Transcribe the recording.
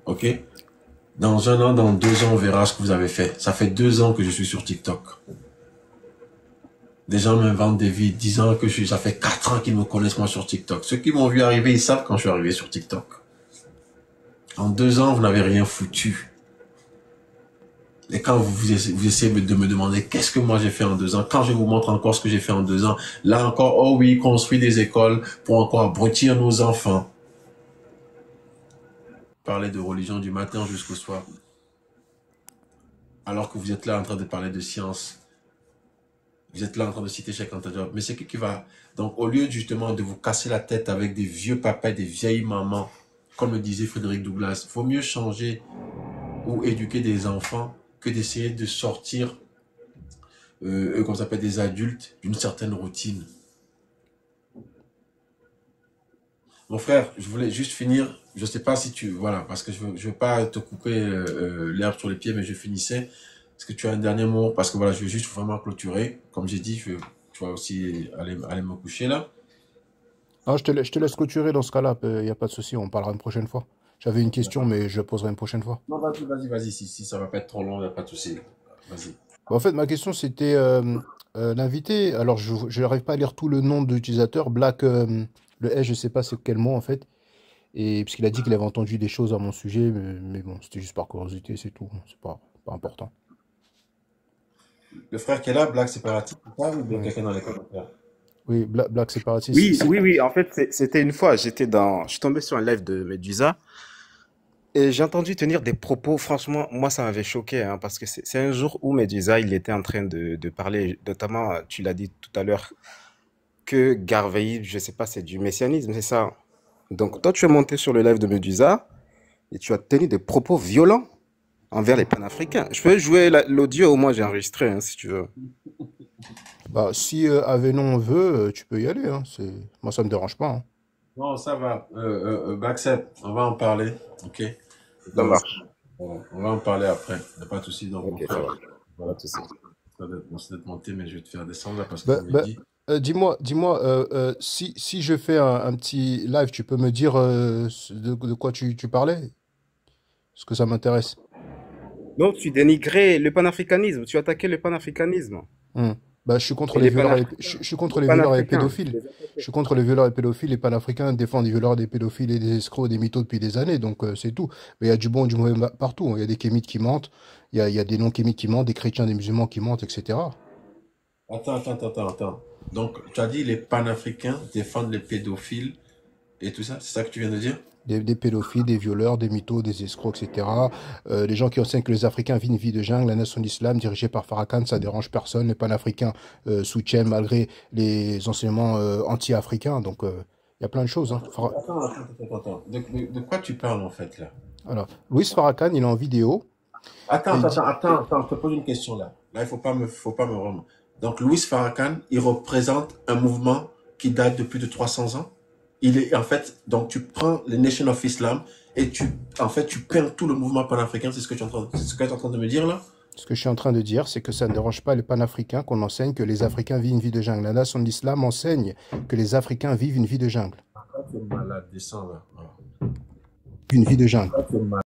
ok? Dans un an, dans 2 ans, on verra ce que vous avez fait. Ça fait 2 ans que je suis sur TikTok. Des gens m'inventent des vies disant que ça fait 4 ans qu'ils me connaissent moi sur TikTok. Ceux qui m'ont vu arriver, ils savent quand je suis arrivé sur TikTok. En 2 ans, vous n'avez rien foutu. Et quand vous essayez de me demander qu'est-ce que moi j'ai fait en 2 ans, quand je vous montre encore ce que j'ai fait en 2 ans, là encore, oh oui, construire des écoles pour encore abrutir nos enfants. Parler de religion du matin jusqu'au soir. Alors que vous êtes là en train de parler de science. Vous êtes là en train de citer Cheikh Anta Diop. Mais c'est qui va... Donc, au lieu justement de vous casser la tête avec des vieux papas, des vieilles mamans, comme le disait Frédéric Douglass, il faut mieux changer ou éduquer des enfants que d'essayer de sortir, comme ça s'appelle, des adultes d'une certaine routine. Mon frère, je voulais juste finir. Je ne sais pas si tu... Voilà, parce que je veux pas te couper l'herbe sur les pieds, mais je finissais. Est-ce que tu as un dernier mot? Parce que voilà, je veux juste vraiment clôturer. Comme j'ai dit, tu vas aussi aller me coucher là. Non, je te laisse clôturer dans ce cas-là, il n'y a pas de souci, on parlera une prochaine fois. J'avais une question, mais je la poserai une prochaine fois. Non, vas-y. Si ça va pas être trop long, il n'y a pas de souci. Vas-y. Bah, en fait, ma question, c'était l'invité. Alors, je n'arrive pas à lire tout le nom de l'utilisateur. Black, le S, je sais pas c'est quel mot, en fait. Et puisqu'il a dit qu'il avait entendu des choses à mon sujet, mais bon, c'était juste par curiosité, c'est tout. C'est pas important. Le frère qui est là, Black Séparatiste, ou pas, ou bien Ouais. quelqu'un dans les commentaires? Oui, Black séparatiste. Oui, oui, oui. En fait, c'était une fois, je suis tombé sur un live de Medusa et j'ai entendu tenir des propos. Franchement, moi, ça m'avait choqué, hein, parce que c'est un jour où Medusa, il était en train de parler, notamment, tu l'as dit tout à l'heure, que Garveï, je sais pas, c'est du messianisme, c'est ça. Donc, toi, tu es monté sur le live de Medusa et tu as tenu des propos violents envers les panafricains. Je peux jouer l'audio, au moins j'ai enregistré, hein, si tu veux. Bah, si Avenon veut, tu peux y aller. Hein. Moi, ça me dérange pas. Hein. Non, ça va. Black Sep, on va en parler. Ok. Ça Donc, marche. on va en parler après. Il n'y a pas de souci. Donc, mon Ok, ça frère, va. Pas voilà. de souci. Merci d'être monté, mais je vais te faire descendre là parce que Bah, comme je bah, dis, dis-moi, si je fais un petit live, tu peux me dire de quoi tu parlais? Parce que ça m'intéresse. Donc, tu dénigrais le panafricanisme, tu attaquais le panafricanisme. Hmm. Bah, je suis contre Et les les violeurs panafricains, je suis contre les les violeurs et panafricains, tu pédophiles. les Je attaquais. suis contre les violeurs et pédophiles. Les panafricains défendent les violeurs, des pédophiles et des escrocs, des mythos depuis des années. Donc, c'est tout. Mais il y a du bon et du mauvais partout. Il y a des kémites qui mentent. Il y a des non-kémites qui mentent, des chrétiens, des musulmans qui mentent, etc. attends. Donc, tu as dit les panafricains défendent les pédophiles et tout ça, c'est ça que tu viens de dire? Des pédophiles, des violeurs, des mythos, des escrocs, etc. Les gens qui enseignent que les Africains vivent une vie de jungle, la nation d'islam dirigée par Farrakhan, ça dérange personne. Les panafricains soutiennent malgré les enseignements anti-africains. Donc, il y a plein de choses. Hein. Attends. De quoi tu parles en fait là? Alors, Louis Farrakhan, il est en vidéo et il dit, Attends, je te pose une question là. Là, il faut pas me rendre. Donc, Louis Farrakhan, il représente un mouvement qui date de plus de 300 ans. Il est, en fait, donc tu prends les Nation of Islam et tu peins tout le mouvement panafricain. C'est ce que c'est ce que tu es en train de me dire là? ce que je suis en train de dire, c'est que ça ne dérange pas les panafricains qu'on enseigne que les Africains vivent une vie de jungle. La nation d'islam enseigne que les Africains vivent une vie de jungle. Ah, tu es malade, descends là. Une vie de jungle. Ah, tu es malade.